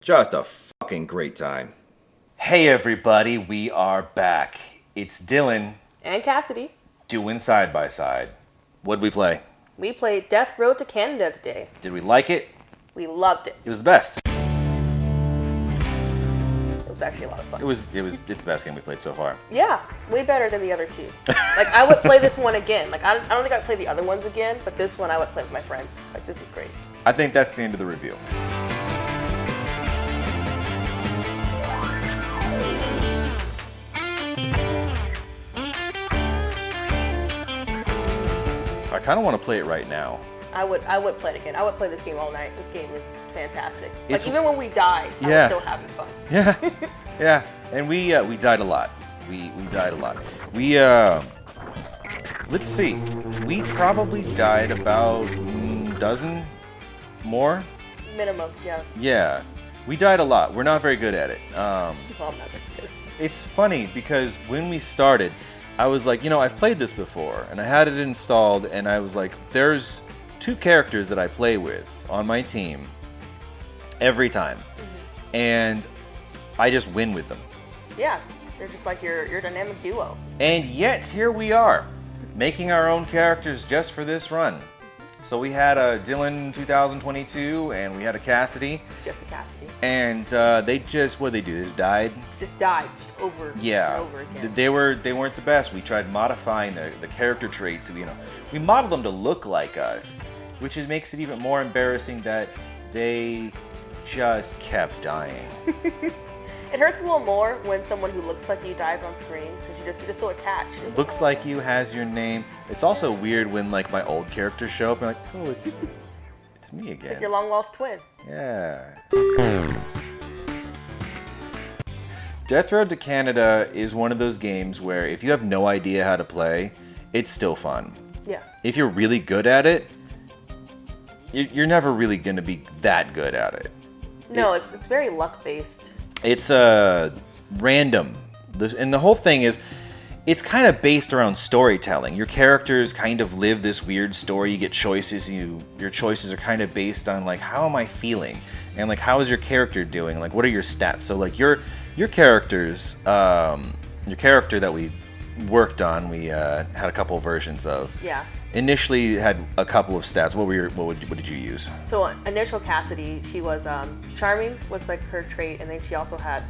Just a fucking great time. Hey everybody, we are back. It's Dylan And Cassidy. doing Side by Side. What'd we play? We played Death Road to Canada today. Did we like it? We loved it. It was the best. It was actually a lot of fun. It's the best game we played so far. Yeah, way better than the other two. Like, I would play this one again. Like, I don't think I'd play the other ones again, but this one I would play with my friends. Like, this is great. I think that's the end of the review. I kind of want to play it right now. I would play it again. I would play this game all night. This game is fantastic. It's- Like, even when we died, I Yeah. was still having fun. Yeah, yeah, and we died a lot. We died a lot. Let's see. We probably died about a dozen more. Minimum, yeah. Yeah, we died a lot. We're not very good at it. Well, I'm not very good. It's funny because when we started, I was like, I've played this before, and I had it installed, and I was like, there's two characters that I play with on my team every time, and I just win with them. Yeah, they're just like your dynamic duo. And yet, here we are, making our own characters just for this run. So we had a Dylan 2022, and we had a Cassidy, Just a Cassidy. and they just, what did they do? They just died? Just died, just over and over again. They weren't the best. We tried modifying the character traits. We modeled them to look like us, which makes it even more embarrassing that they just kept dying. It hurts a little more when someone who looks like you dies on screen because you're just so attached. It's Looks like you has your name. It's also weird when like my old characters show up and like, oh, it's me again. like your long lost twin. Yeah. Death Road to Canada is one of those games where if you have no idea how to play, it's still fun. Yeah. If you're really good at it, you're never really going to be that good at it. No, it's very luck based. It's random. And the whole thing is, it's kind of based around storytelling. Your characters kind of live this weird story. You get choices. Your choices are kind of based on like, how am I feeling, and like, how is your character doing? Like, what are your stats? So like your characters, your character that we worked on, we had a couple of versions of. Yeah. Initially had a couple of stats. What did you use? So initial Cassidy, she was charming was like her trait, and then she also had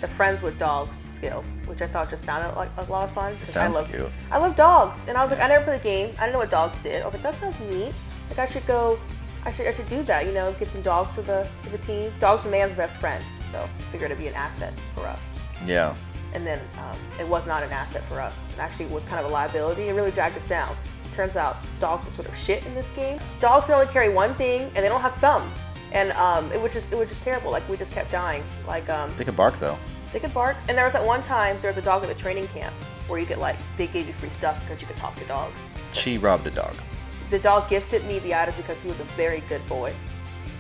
the friends with dogs skill, which I thought just sounded like a lot of fun. It sounds cute. I love dogs, and I was like, I never played the game. I didn't know what dogs did. I was like, that sounds neat. Like I should do that. Get some dogs for the team. Dog's a man's best friend, so figured it'd be an asset for us. Yeah. And then it was not an asset for us. It actually was kind of a liability. It really dragged us down. Turns out dogs are sort of shit in this game. Dogs can only carry one thing, and they don't have thumbs. And it was just terrible. Like, we just kept dying. Like They could bark though. they could bark. And there was that one time there was a dog at the training camp where you could they gave you free stuff because you could talk to dogs. She robbed a dog. The dog gifted me the items because he was a very good boy.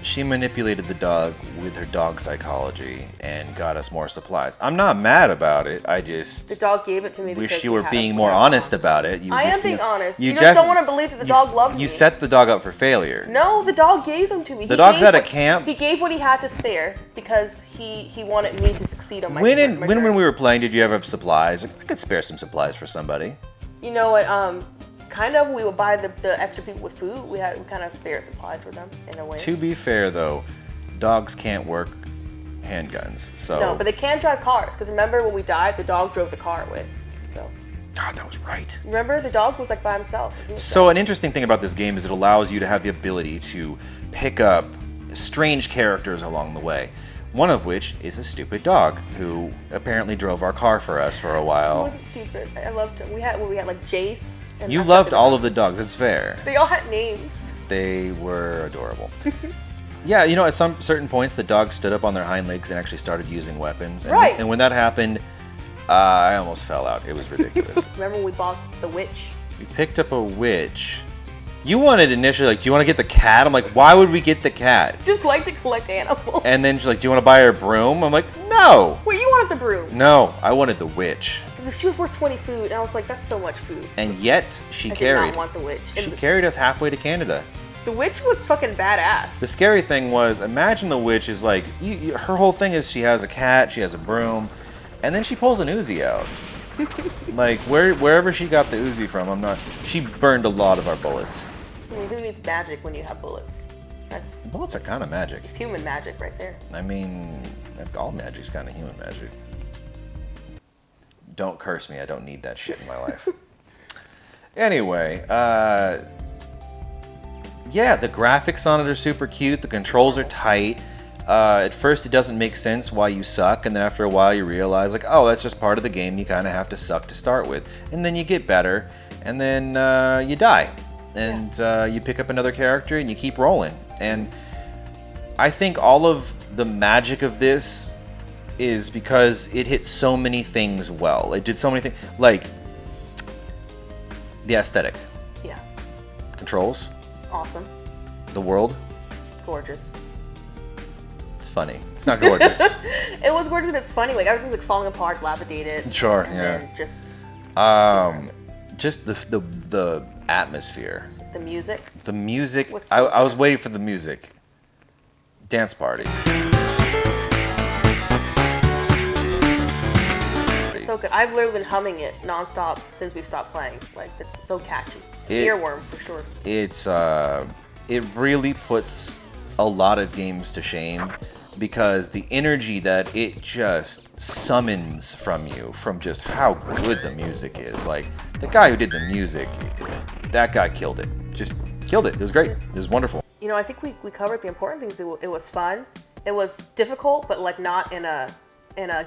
She manipulated the dog with her dog psychology and got us more supplies. I'm not mad about it. I just The dog gave it to me because wish you we were had being a- more honest about it. I am being honest. You just don't want to believe that the dog loved me. You set the dog up for failure. No, the dog gave them to me. The dog's at a camp. He gave what he had to spare because he wanted me to succeed on my When my when journey. we were playing, did you ever have supplies? I could spare some supplies for somebody. You know what? Kind of. We would buy the extra people with food. We kind of spare supplies for them in a way. To be fair, though, dogs can't work handguns. So No, but they can drive cars. Because remember when we died, the dog drove the car with. So God, that was right. remember, the dog was like by himself. He was So an interesting thing about this game is it allows you to have the ability to pick up strange characters along the way. One of which is a stupid dog who apparently drove our car for us for a He while. wasn't stupid. I loved him. We had like Jace. And You I loved forgot all the of the dogs. It's fair. They all had names. They were adorable. Yeah, at some certain points, the dogs stood up on their hind legs and actually started using weapons. And Right. And when that happened, I almost fell out. It was ridiculous. Remember when we bought the witch? We picked up a witch. You wanted initially, like, do you want to get the cat? I'm like, why would we get the cat? Just like to collect animals. And then she's like, do you want to buy her a broom? I'm like, no. Wait, you wanted the broom? No, I wanted the witch. She was worth 20 food, and I was like, that's so much food. And yet, she I did carried. not want the witch. She And carried us halfway to Canada. The witch was fucking badass. The scary thing was, imagine the witch is like, her whole thing is she has a cat, she has a broom, and then she pulls an Uzi out. Like, wherever she got the Uzi from, she burned a lot of our bullets. I mean, who needs magic when you have bullets? Bullets are kind of magic. It's human magic right there. I mean, all magic's kind of human magic. Don't curse me, I don't need that shit in my life. Anyway, yeah, the graphics on it are super cute, the controls are tight. At first it doesn't make sense why you suck, and then after a while you realize, like, oh, that's just part of the game, you kind of have to suck to start with. And then you get better, and then you die. And you pick up another character and you keep rolling. And I think all of the magic of this is because it hit so many things well. It did so many things, like the aesthetic. Yeah. Controls. Awesome. The world. Gorgeous. It's funny. It's not gorgeous. It was gorgeous and it's funny. Like, everything's like falling apart, dilapidated. Sure, and yeah. then Just the atmosphere. the music. The music. Was so I was waiting for the music. Dance party. It's so good. I've literally been humming it nonstop since we've stopped playing. Like, it's so catchy. Earworm for sure. It really puts a lot of games to shame because the energy that it just summons from you, from just how good the music is. Like, the guy who did the music, that guy killed it. Just killed it. It was great. It was wonderful. You know, I think we covered the important things. It was fun. It was difficult, but like not in a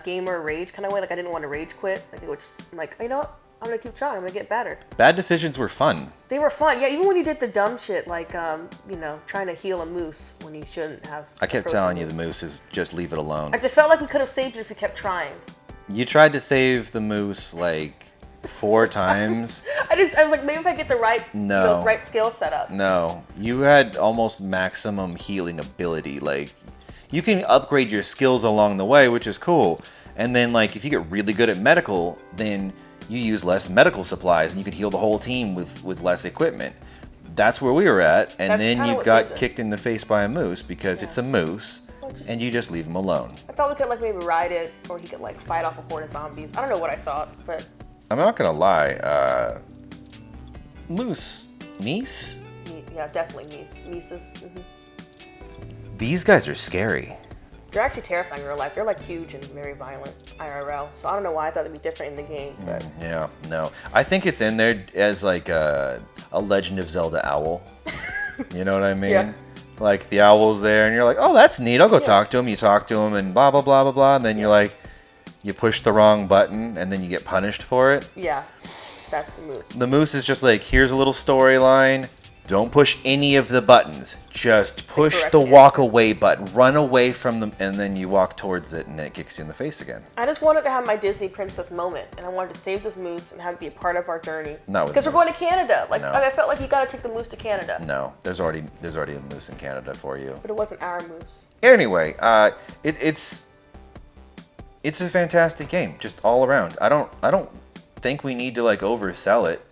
gamer rage kind of way. Like, I didn't want to rage quit. Like, it was just like, you know what? I'm gonna keep trying. I'm gonna get better. Bad decisions were fun. They were fun. Yeah, even when you did the dumb shit, like you know, trying to heal a moose when you shouldn't have. I kept telling you the moose is just leave it alone. I just felt like we could have saved it if we kept trying. You tried to save the moose like 4 times. I was like, maybe if I get the right skill set up. No, you had almost maximum healing ability. Like, you can upgrade your skills along the way, which is cool. And then, like, if you get really good at medical, then you use less medical supplies and you could heal the whole team with less equipment. That's where we were at. And then you got kicked in the face by a moose because it's a moose and you just leave him alone. I thought we could like maybe ride it, or he could like fight off a horde of zombies. I don't know what I thought, but I'm not gonna lie. Moose. Meese? yeah, definitely Meeses. Mm-hmm. These guys are scary. They're actually terrifying in real life. They're like huge and very violent IRL. So I don't know why I thought it'd be different in the game, but Yeah, no. I think it's in there as like a Legend of Zelda owl. You know what I mean? Yeah. Like, the owl's there and you're like, oh, that's neat. I'll go talk to him. You talk to him and blah, blah, blah, blah, blah. And then you're like, you push the wrong button and then you get punished for it. yeah, that's the moose. The moose is just like, here's a little storyline. Don't push any of the buttons. Just push the walk away button. Run away from them, and then you walk towards it, and it kicks you in the face again. I just wanted to have my Disney princess moment, and I wanted to save this moose and have it be a part of our journey. Not with because we're moose. going to Canada. Like, No. I felt like you got to take the moose to Canada. No, there's already a moose in Canada for you. But it wasn't our moose. Anyway, it's a fantastic game, just all around. I don't think we need to like oversell it.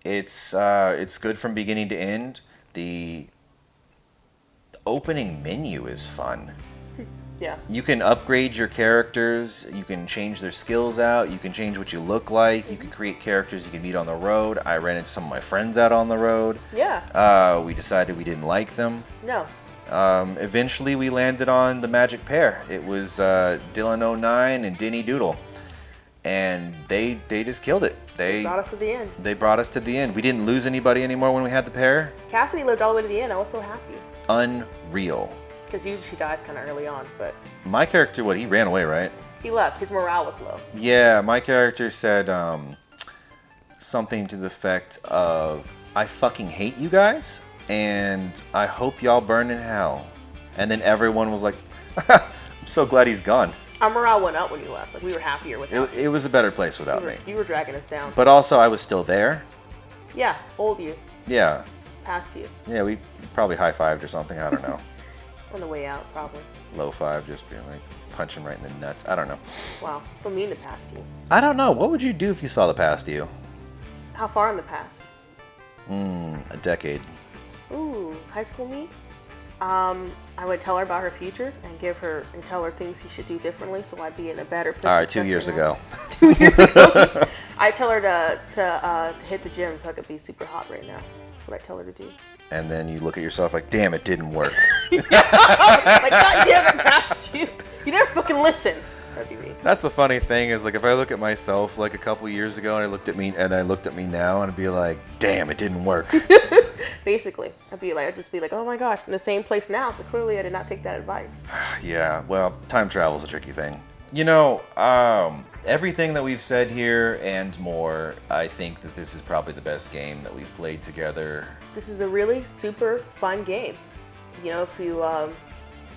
It's good from beginning to end. The opening menu is fun. Yeah. You can upgrade your characters, you can change their skills out, you can change what you look like, you can create characters you can meet on the road. I ran into some of my friends out on the road. Yeah. We decided we didn't like them. No. Eventually we landed on the magic pair. It was Dylan09 and Denny Doodle. And they just killed it. They brought us to the end. They brought us to the end. We didn't lose anybody anymore when we had the pair. Cassidy lived all the way to the end. I was so happy. Unreal. Because usually she dies kind of early on, but My character, he ran away, right? he left. His morale was low. Yeah, my character said something to the effect of, I fucking hate you guys, and I hope y'all burn in hell. And then everyone was like, I'm so glad he's gone. Our morale went up when you left. Like, we were happier without you. It was a better place without me. You were dragging us down. But also, I was still there. Yeah, old you. Yeah. Past you. Yeah, we probably high-fived or something. I don't know. On the way out, probably. Low five, just being like, punch him right in the nuts. I don't know. Wow, so mean to past you. I don't know. What would you do if you saw the past you? How far in the past? A decade. Ooh, high school me? I would tell her about her future and tell her things she should do differently so I'd be in a better place. All right, 2 years ago. 2 years ago. I tell her to hit the gym so I could be super hot right now. That's what I tell her to do. And then you look at yourself like, damn, it didn't work. Like, God damn it, past you. You never fucking listen. That'd be me. That's the funny thing is, like, if I look at myself like a couple years ago and I looked at me now and I'd be like, damn, it didn't work. Basically, I'd just be like, oh my gosh, in the same place now. So clearly, I did not take that advice. Yeah, well, time travel's a tricky thing. You know, everything that we've said here and more, I think that this is probably the best game that we've played together. This is a really super fun game. You know, if you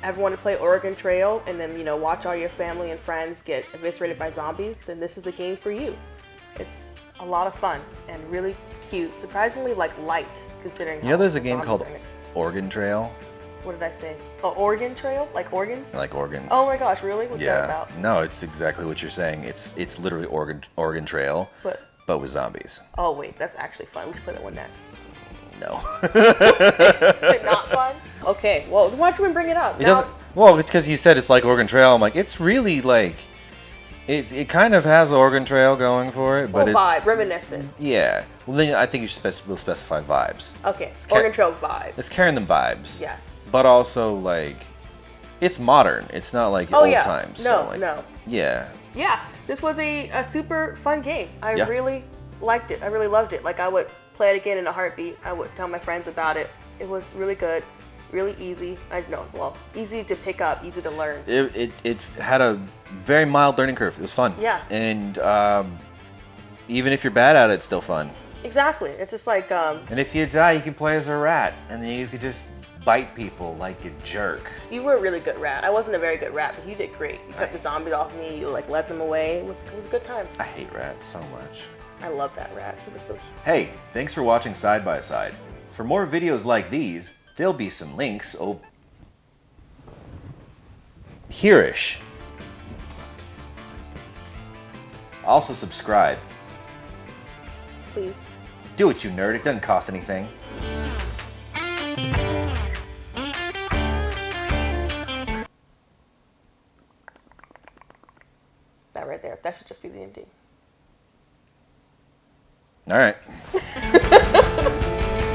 ever want to play Oregon Trail and then, you know, watch all your family and friends get eviscerated by zombies, then this is the game for you. It's a lot of fun and really cute. Surprisingly, like, light, considering You know, there's a how game zombies called are in it. Oregon Trail. What did I say? Oh, Oregon Trail? Like organs? Like organs. Oh my gosh, really? What's that Yeah. about? No, it's exactly what you're saying. It's literally Oregon Trail, but with zombies. Oh wait, that's actually fun. We should play that one next. No. Is it not fun? Okay, well, why don't you bring it up? It doesn't. Well, it's because you said it's like Oregon Trail. I'm like, it's really like, it kind of has Oregon Trail going for it, but it's vibe, reminiscent. Yeah. Well, then I think you should we'll specify vibes. Okay, It's Oregon Trail vibe. It's carrying them vibes. Yes. But also like, it's modern. It's not like old times. No, so like, no. Yeah. Yeah, this was a super fun game. I Yeah. really liked it. I really loved it. Like, I would play it again in a heartbeat. I would tell my friends about it. It was really good, really easy. Easy to pick up, easy to learn. It had a very mild learning curve. It was fun. Yeah. And even if you're bad at it, it's still fun. Exactly. It's just like, And if you die, you can play as a rat, and then you could just bite people like a jerk. you were a really good rat. I wasn't a very good rat, but you did great. You cut the zombies off me. You like led them away. It was good times. I hate rats so much. I love that rat. He was so cute. Hey, thanks for watching Side by Side. For more videos like these, there'll be some links over here-ish. Also subscribe. Please. Do it, you nerd. It doesn't cost anything. That right there. That should just be the ending. All right.